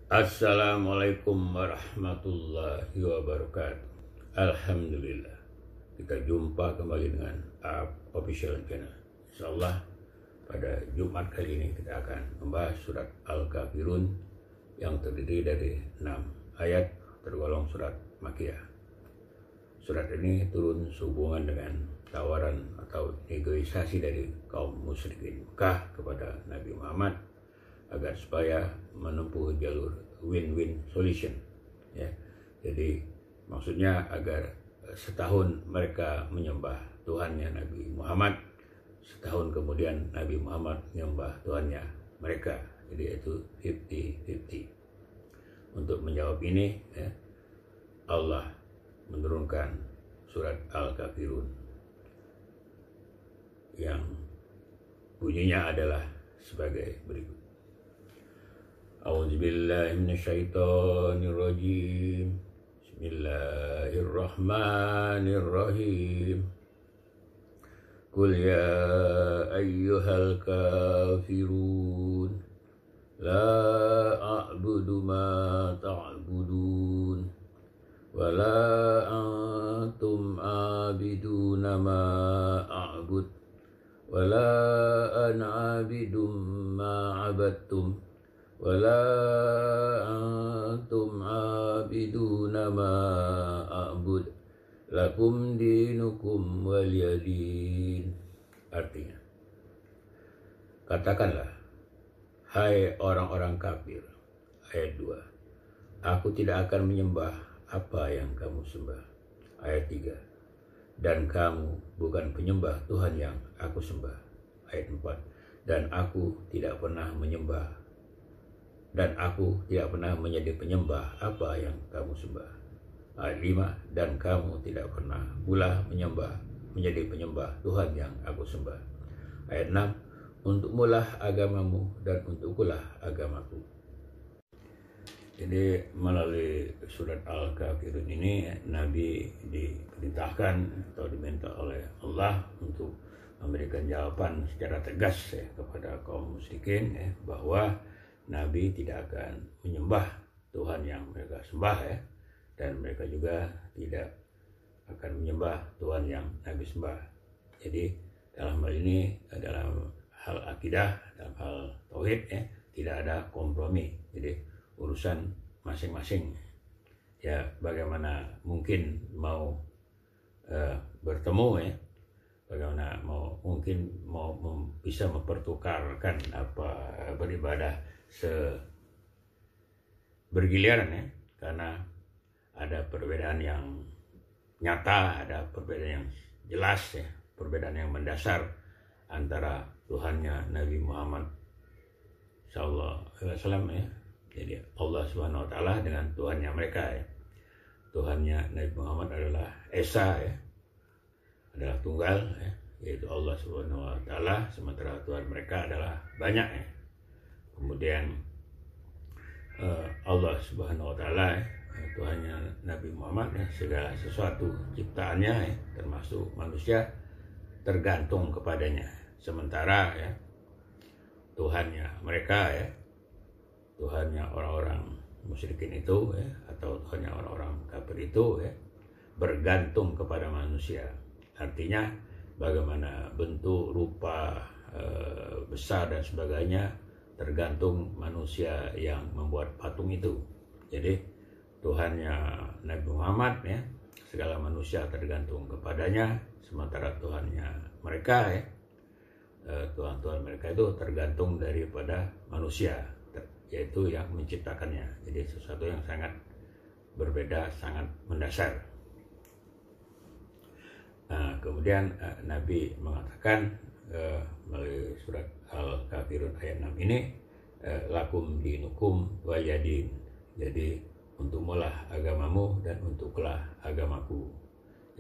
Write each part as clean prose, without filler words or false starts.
Assalamualaikum warahmatullahi wabarakatuh. Alhamdulillah, kita jumpa kembali dengan Official Channel. Insyaallah pada Jumat kali ini kita akan membahas surat Al-Kafirun yang terdiri dari 6 ayat, tergolong surat Makkiyah. Surat ini turun sehubungan dengan tawaran atau negosiasi dari kaum musyrikin Mekah kepada Nabi Muhammad agar supaya menempuh jalur win-win solution, ya. Jadi maksudnya agar setahun mereka menyembah Tuhannya Nabi Muhammad, setahun kemudian Nabi Muhammad menyembah Tuhannya mereka. Jadi itu 50-50. Untuk menjawab ini, ya, Allah menurunkan surat Al-Kafirun yang bunyinya adalah sebagai berikut. A'udzubillahi minasyaitonirrajim. Bismillahirrahmanirrahim. Qul ya ayyuhal kafirun la a'budu ma ta'budun wa la antum a'biduna ma a'bud wa la ana a'bidum ma 'abadtum wala antum abiduna ma a'bud lakum dinukum waliyadin. Artinya, katakanlah, hai orang-orang kafir. Ayat 2, aku tidak akan menyembah apa yang kamu sembah. Ayat 3, dan kamu bukan penyembah Tuhan yang aku sembah. Ayat 4, dan aku tidak pernah menjadi penyembah apa yang kamu sembah. Ayat 5, dan kamu tidak pernah pula menjadi penyembah Tuhan yang aku sembah. Ayat 6, untukmulah agamamu dan untukkulah agamaku. Jadi melalui surat Al-Kafirun ini Nabi diperintahkan atau diminta oleh Allah untuk memberikan jawaban secara tegas, ya, kepada kaum musyrikin, ya, bahwa Nabi tidak akan menyembah Tuhan yang mereka sembah, ya, dan mereka juga tidak akan menyembah Tuhan yang Nabi sembah. Jadi dalam hal ini, dalam hal akidah, dalam hal tauhid, ya, tidak ada kompromi. Jadi urusan masing-masing. Ya, bagaimana mungkin mau bertemu, ya, bagaimana mungkin bisa mempertukarkan beribadah bergiliran, ya, karena ada perbedaan yang nyata, ada perbedaan yang jelas, ya, perbedaan yang mendasar antara Tuhannya Nabi Muhammad SAW, ya. Jadi Allah Subhanahu Wa Taala dengan Tuhannya mereka, ya. Tuhannya Nabi Muhammad adalah Esa, ya, adalah tunggal, ya, yaitu Allah Subhanahu Wa Taala, sementara Tuhan mereka adalah banyak, ya. Kemudian Allah Subhanahu Wa Taala, ya, Tuhannya Nabi Muhammad, ya, segala sesuatu ciptaannya, ya, termasuk manusia, tergantung kepadanya. Sementara, ya, Tuhannya mereka, ya, Tuhannya orang-orang musyrikin itu, ya, atau Tuhannya orang-orang kafir itu, ya, bergantung kepada manusia. Artinya bagaimana bentuk, rupa, besar dan sebagainya tergantung manusia yang membuat patung itu. Jadi Tuhannya Nabi Muhammad, ya, segala manusia tergantung kepadanya, sementara Tuhannya mereka, ya, Tuhan-Tuhan mereka itu tergantung daripada manusia, yaitu yang menciptakannya. Jadi sesuatu yang sangat berbeda, sangat mendasar. Kemudian Nabi mengatakan melalui surat Al-Kafirun ayat 6 ini, lakum dinukum waliyadin. Jadi untukmulah agamamu dan untuklah agamaku.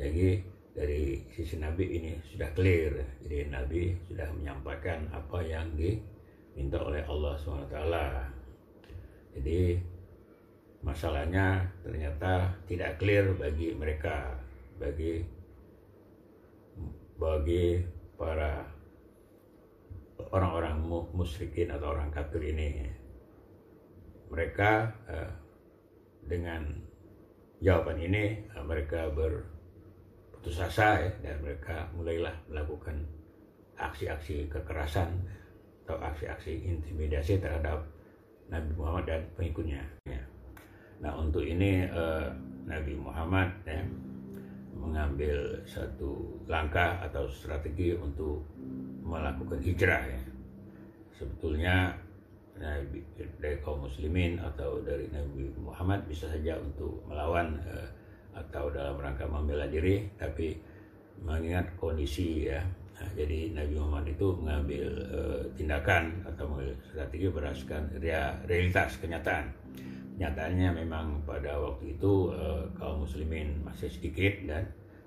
Jadi dari sisi Nabi ini sudah clear. Jadi Nabi sudah menyampaikan apa yang diminta oleh Allah SWT. Jadi masalahnya ternyata tidak clear bagi mereka, bagi para orang-orang musyrikin atau orang kafir ini. mereka dengan jawaban ini mereka berputus asa ya, dan mereka mulailah melakukan aksi-aksi kekerasan atau aksi-aksi intimidasi terhadap Nabi Muhammad dan pengikutnya. Nah, untuk ini Nabi Muhammad ya, mengambil satu langkah atau strategi untuk melakukan hijrah ya. Sebetulnya dari kaum muslimin atau dari Nabi Muhammad bisa saja untuk melawan atau dalam rangka membela diri, tapi mengingat kondisi ya, jadi Nabi Muhammad itu mengambil tindakan atau mengambil strategi berdasarkan realitas kenyataan. Nyatanya memang pada waktu itu kaum muslimin masih sedikit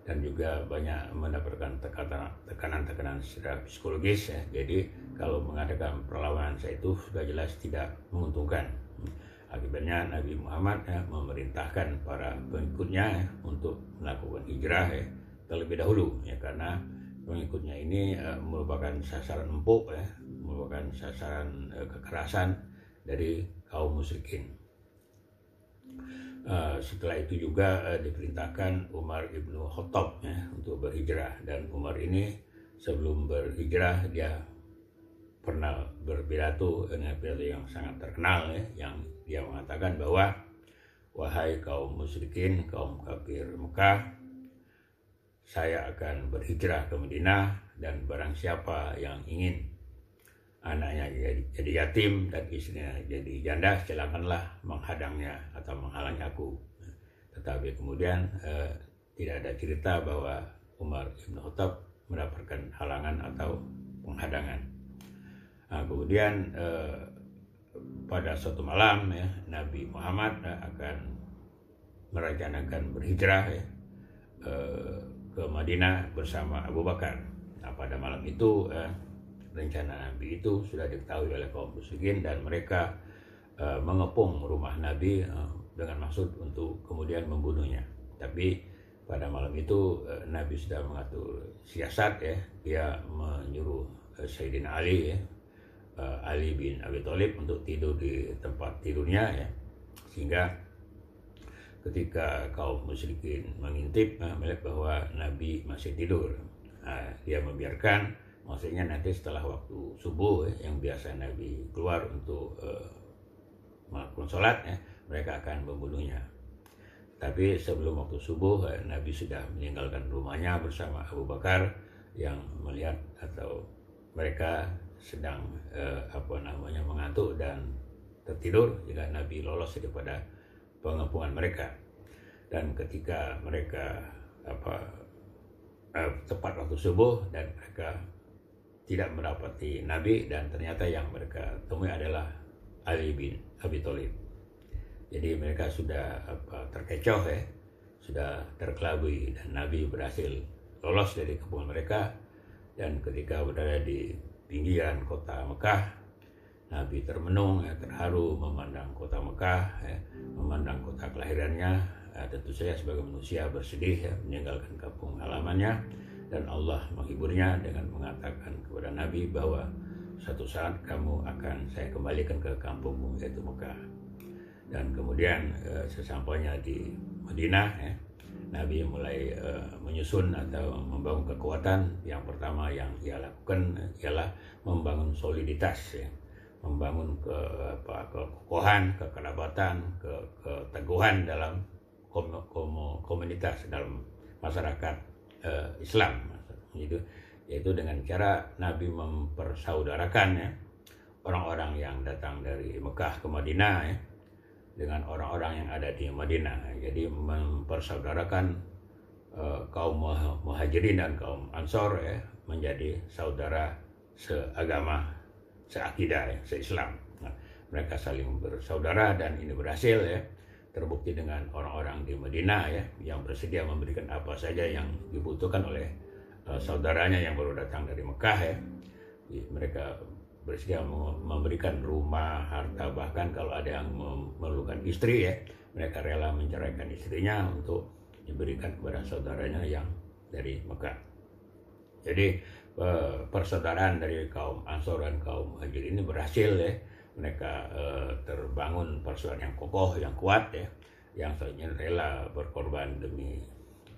dan juga banyak mendapatkan tekanan-tekanan secara psikologis ya. Jadi kalau mengadakan perlawanan saya itu sudah jelas tidak menguntungkan. Akibatnya Nabi Muhammad ya, memerintahkan para pengikutnya ya, untuk melakukan hijrah ya, terlebih dahulu ya, karena pengikutnya ini merupakan sasaran empuk ya, merupakan sasaran kekerasan dari kaum musyrikin. Setelah itu juga diperintahkan Umar ibnu Khattab ya, untuk berhijrah, dan Umar ini sebelum berhijrah dia pernah berpidato dengan pidato yang sangat terkenal ya, yang dia mengatakan bahwa wahai kaum musyrikin, kaum kafir Mekah, saya akan berhijrah ke Madinah, dan barang siapa yang ingin anaknya jadi yatim dan istrinya jadi janda, silakanlah menghadangnya atau menghalangi aku. Tetapi kemudian tidak ada cerita bahwa Umar ibn Khattab mendapatkan halangan atau penghadangan. Nah, kemudian pada suatu malam ya, Nabi Muhammad akan merencanakan berhijrah ya, ke Madinah bersama Abu Bakar. Nah, pada malam itu rencana Nabi itu sudah diketahui oleh kaum musyrikin, dan mereka mengepung rumah Nabi dengan maksud untuk kemudian membunuhnya. Tapi pada malam itu Nabi sudah mengatur siasat ya, dia menyuruh Sayyidina Ali ya, Ali bin Abi Thalib untuk tidur di tempat tidurnya ya, sehingga ketika kaum musyrikin mengintip melihat bahwa Nabi masih tidur, dia membiarkan. Maksudnya nanti setelah waktu subuh yang biasa Nabi keluar untuk melakukan sholat ya, mereka akan membunuhnya. Tapi sebelum waktu subuh Nabi sudah meninggalkan rumahnya bersama Abu Bakar yang melihat atau mereka sedang mengantuk dan tertidur jika Nabi lolos daripada pengepungan mereka. Dan ketika mereka tepat waktu subuh dan mereka tidak mendapati Nabi, dan ternyata yang mereka temui adalah Ali bin Abi Thalib. Jadi mereka sudah terkecoh ya, sudah terkelabui, dan Nabi berhasil lolos dari kepungan mereka. Dan ketika berada di pinggiran kota Mekah, Nabi termenung ya, terharu memandang kota Mekah ya, memandang kota kelahirannya. Tentu saja sebagai manusia bersedih ya, meninggalkan kampung halamannya. Dan Allah menghiburnya dengan mengatakan kepada Nabi bahwa suatu saat kamu akan saya kembalikan ke kampungmu, yaitu Mekah. Dan kemudian sesampainya di Madinah ya, Nabi mulai menyusun atau membangun kekuatan. Yang pertama yang ia lakukan ialah membangun soliditas ya, membangun kekokohan, kekerabatan, keteguhan dalam komunitas, dalam masyarakat Islam, yaitu dengan cara Nabi mempersaudarakan ya, orang-orang yang datang dari Mekah ke Madinah ya, dengan orang-orang yang ada di Madinah. Jadi mempersaudarakan kaum muhajirin dan kaum ansor ya, menjadi saudara seagama, seakidah ya, seislam. Nah, mereka saling bersaudara, dan ini berhasil ya, terbukti dengan orang-orang di Madinah ya, yang bersedia memberikan apa saja yang dibutuhkan oleh saudaranya yang baru datang dari Mekah ya. Mereka bersedia memberikan rumah, harta, bahkan kalau ada yang memerlukan istri ya, mereka rela menceraikan istrinya untuk diberikan kepada saudaranya yang dari Mekah. Jadi persaudaraan dari kaum Ansor dan kaum Muhajir ini berhasil ya, mereka terbangun persaudaraan yang kokoh, yang kuat ya, yang selanjutnya rela berkorban demi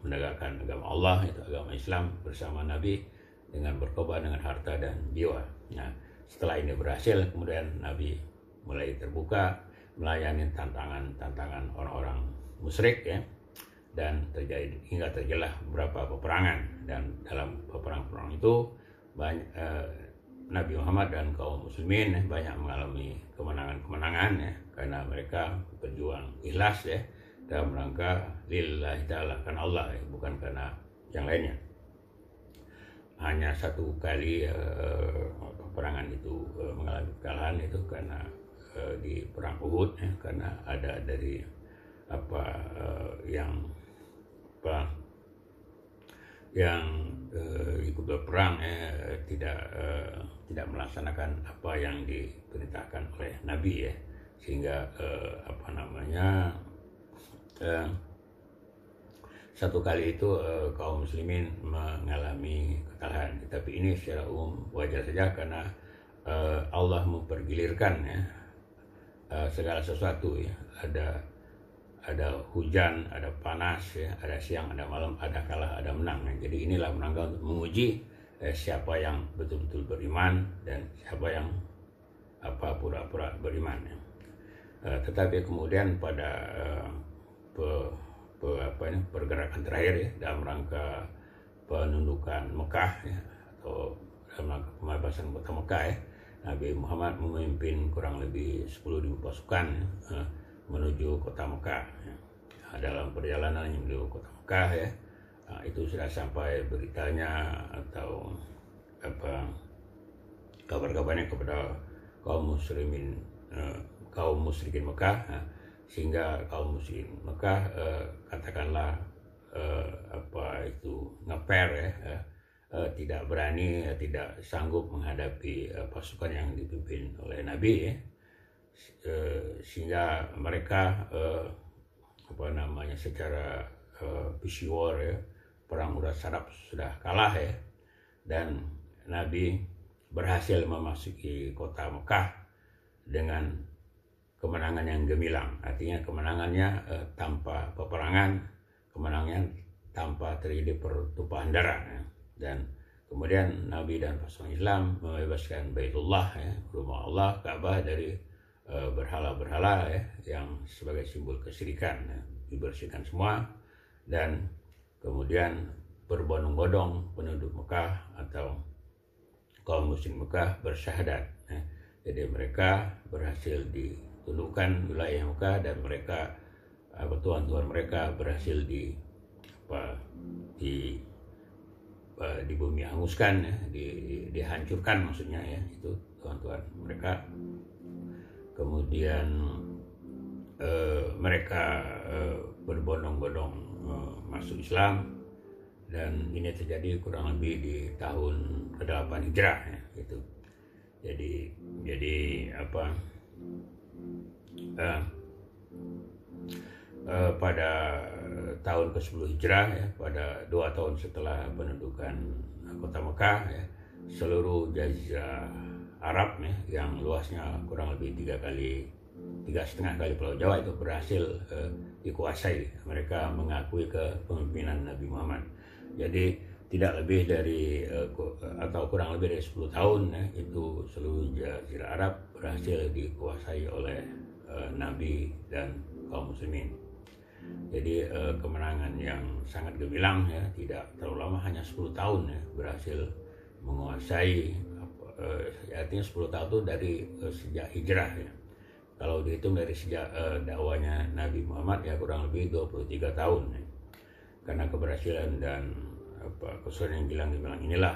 menegakkan agama Allah, itu agama Islam bersama Nabi, dengan berkorban dengan harta dan jiwa. Nah, setelah ini berhasil, kemudian Nabi mulai terbuka melayani tantangan orang-orang musyrik ya, dan hingga terjadilah beberapa peperangan, dan dalam peperangan itu banyak Nabi Muhammad dan kaum muslimin banyak mengalami kemenangan-kemenangan ya, karena mereka berjuang ikhlas ya, dalam rangka lillahi ta'ala, karena Allah ya, bukan karena yang lainnya. Hanya satu kali peperangan itu mengalami kekalahan, itu karena di perang Uhud ya, karena ada dari yang ikut berperang tidak melaksanakan apa yang diperintahkan oleh Nabi ya, sehingga satu kali itu kaum muslimin mengalami kekalahan. Tapi ini secara umum wajar saja, karena Allah mempergilirkan ya segala sesuatu ya. Ada hujan, ada panas ya, ada siang, ada malam, ada kalah, ada menang ya. Jadi inilah rangka untuk menguji siapa yang betul-betul beriman dan siapa yang pura-pura beriman ya. Tetapi kemudian pada pergerakan terakhir ya, dalam rangka penundukan Mekah ya, atau dalam rangka pembebasan kota Mekah ya, Nabi Muhammad memimpin kurang lebih 10.000 pasukan ya, menuju kota Mekah ya. Dalam perjalanan menuju kota Mekah ya, itu sudah sampai beritanya atau kabar-kabarnya kepada kaum musyrikin Mekah ya, sehingga kaum musyrikin Mekah katakanlah ngeper ya, tidak berani, tidak sanggup menghadapi pasukan yang dipimpin oleh Nabi ya. Sehingga mereka secara peace war ya, perang urat saraf sudah kalah ya, dan Nabi berhasil memasuki kota Mekah dengan kemenangan yang gemilang. Artinya kemenangannya tanpa peperangan, kemenangannya tanpa terjadi pertumpahan darah ya. Dan kemudian Nabi dan pasukan Islam membebaskan Baitullah ya, rumah Allah, Ka'bah, dari berhala-berhala ya, yang sebagai simbol kesyirikan ya, dibersihkan semua. Dan kemudian berbondong-bondong penduduk Mekah atau kaum muslim Mekah bersyahadat ya. Jadi mereka berhasil ditundukkan wilayah Mekah, dan mereka tuan-tuan mereka berhasil di bumi hanguskan ya, dihancurkan maksudnya ya, itu tuan-tuan mereka. Kemudian mereka berbondong-bondong masuk Islam, dan ini terjadi kurang lebih di tahun ke-8 Hijrah ya, gitu. Jadi pada tahun ke-10 Hijrah ya, pada 2 tahun setelah pendudukan kota Mekah ya, seluruh Jazirah Arab ya, yang luasnya kurang lebih 3,5 kali Pulau Jawa itu berhasil dikuasai. Mereka mengakui kepemimpinan Nabi Muhammad. Jadi tidak lebih dari atau kurang lebih dari 10 tahun ya, itu seluruh Jazirah Arab berhasil dikuasai oleh Nabi dan kaum muslimin. Jadi kemenangan yang sangat gemilang ya, tidak terlalu lama, hanya 10 tahun ya, berhasil menguasai. Artinya 10 tahun itu dari sejak hijrah ya. Kalau dihitung dari sejak dakwanya Nabi Muhammad ya, kurang lebih 23 tahun ya. Karena keberhasilan dan kesuksesan yang gemilang inilah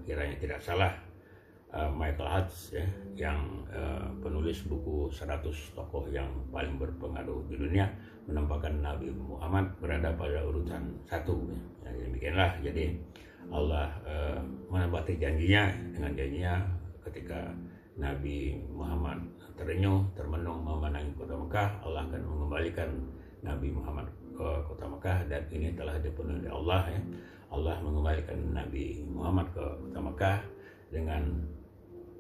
kiranya tidak salah Michael Hutz ya, yang penulis buku 100 tokoh yang paling berpengaruh di dunia, menempatkan Nabi Muhammad berada pada urutan 1 ya. Demikianlah, jadi Allah menepati janjinya dengan janjinya ketika Nabi Muhammad termenung memenangi kota Mekah, Allah akan mengembalikan Nabi Muhammad ke kota Mekah, dan ini telah dipenuhi oleh Allah ya. Allah mengembalikan Nabi Muhammad ke kota Mekah dengan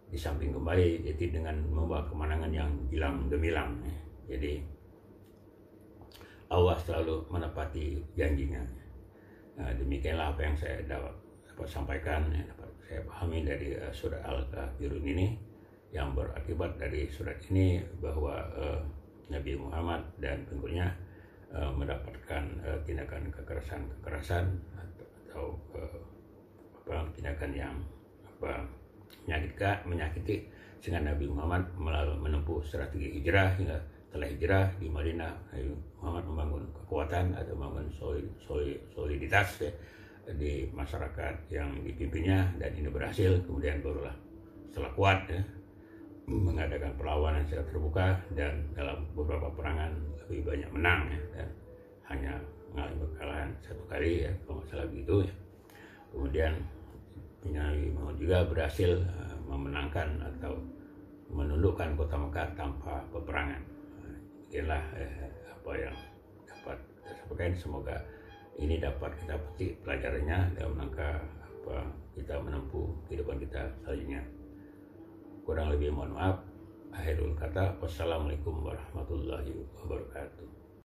disamping kembali, jadi dengan membawa kemenangan yang hilang gemilang. Jadi Allah selalu menepati janjinya. Nah, demikianlah apa yang saya dapat sampaikan, dapat saya pahami dari surat Al-Kafirun ini, yang berakibat dari surat ini bahwa Nabi Muhammad dan pengikutnya mendapatkan tindakan kekerasan atau tindakan yang menyakiti, sehingga Nabi Muhammad menempuh strategi hijrah. Hingga setelah hijrah di Madinah, Nabi Muhammad membangun kekuatan atau membangun soliditas di masyarakat yang dipimpinnya, dan ini berhasil. Kemudian barulah setelah kuat mengadakan perlawanan secara terbuka, dan dalam beberapa perangan lebih banyak menang, dan hanya mengalami kekalahan satu kali, kalau nggak salah begitu. Kemudian Nabi Muhammad juga berhasil memenangkan atau menundukkan kota Mekah tanpa peperangan. Inilah apa yang dapat kita sampaikan. Semoga ini dapat kita petik pelajarannya dalam rangka kita menempuh kehidupan kita selanjutnya. Kurang lebih mohon maaf. Akhirul kata, wassalamualaikum warahmatullahi wabarakatuh.